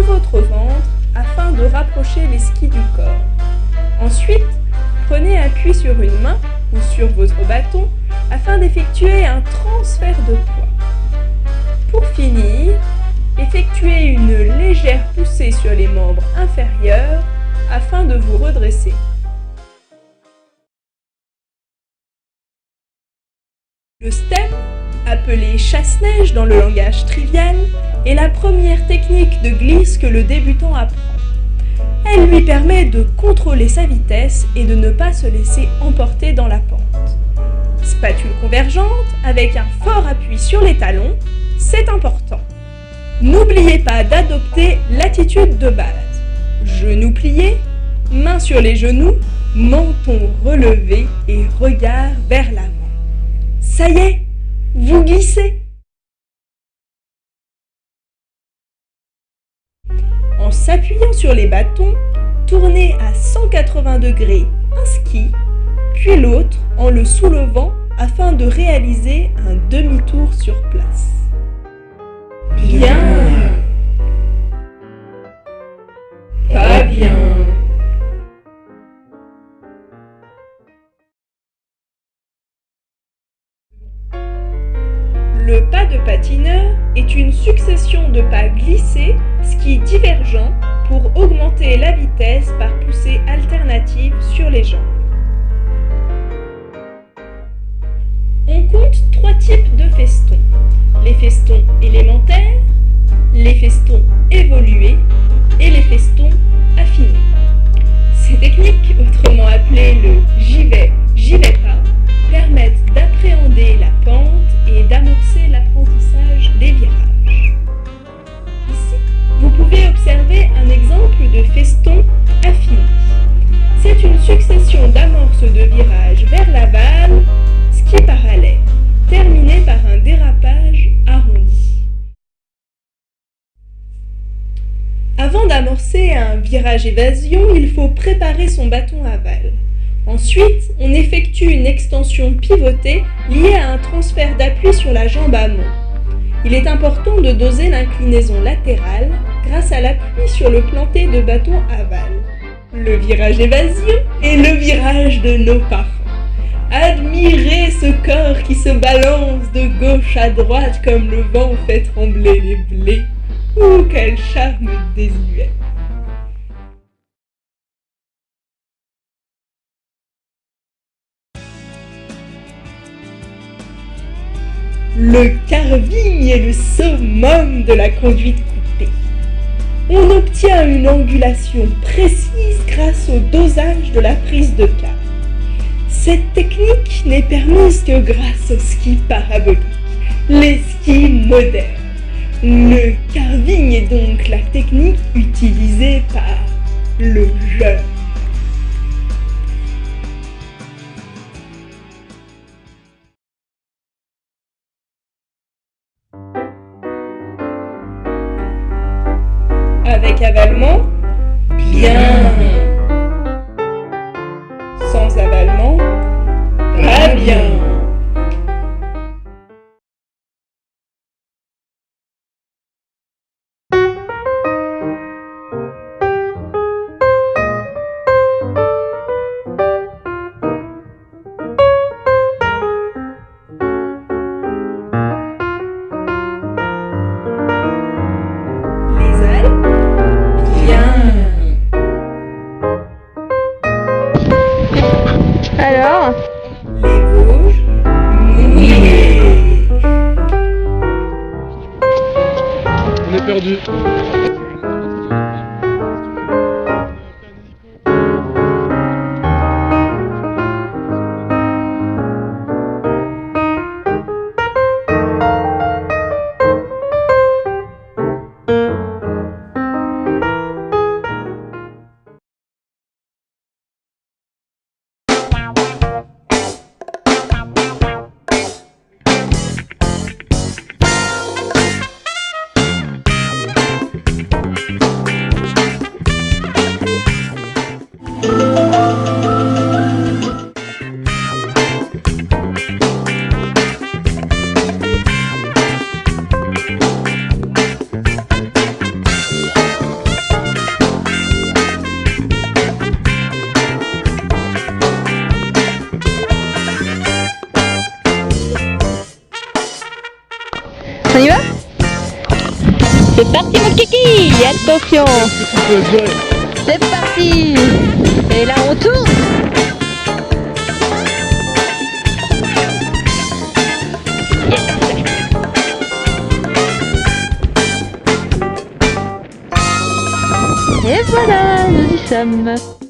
votre ventre afin de rapprocher les skis du corps. Ensuite, prenez appui sur une main ou sur votre bâton afin d'effectuer un transfert de poids. Pour finir, effectuez une légère poussée sur les membres inférieurs afin de vous redresser. Le step, appelé chasse-neige dans le langage trivial, est la première technique de glisse que le débutant apprend. Elle lui permet de contrôler sa vitesse et de ne pas se laisser emporter dans la pente. Spatule convergente avec un fort appui sur les talons, c'est important. N'oubliez pas d'adopter l'attitude de base. Genoux pliés, mains sur les genoux, menton relevé et regard vers l'avant. Ça y est, vous glissez. En s'appuyant sur les bâtons, tournez à 180 degrés un ski, puis l'autre en le soulevant afin de réaliser un demi-tour sur place. Bien. Pas bien. Le pas de patineur est une succession de pas glissés, ski divergents, pour augmenter la vitesse par poussée alternative sur les jambes. On compte 3 types de festons. Les festons élémentaires, les festons évolués et les festons affinés. Ces techniques, autrement appelées le j'y vais pas, permettent d'appréhender la pente et d'amorcer l'apprentissage des virages. Ici, vous pouvez observer un exemple de feston affiné. C'est une succession d'amorces de virages vers l'aval, ski parallèle, terminé par un dérapage arrondi. Avant d'amorcer un virage évasion, il faut préparer son bâton aval. Ensuite, on effectue une extension pivotée liée à un transfert d'appui sur la jambe amont. Il est important de doser l'inclinaison latérale grâce à l'appui sur le planté de bâton aval. Le virage évasion est le virage de nos parents. Admirez ce corps qui se balance de gauche à droite comme le vent fait trembler les blés. Quel charme désuet! Le carving est le summum de la conduite coupée. On obtient une angulation précise grâce au dosage de la prise de quart. Cette technique n'est permise que grâce aux skis paraboliques, les skis modernes. Le carving est donc la technique utilisée par le jeune. Avec avalement, bien. Sans avalement, pas bien. Les ailes, bien. attention. C'est parti. Et là on tourne. Et voilà, nous y sommes.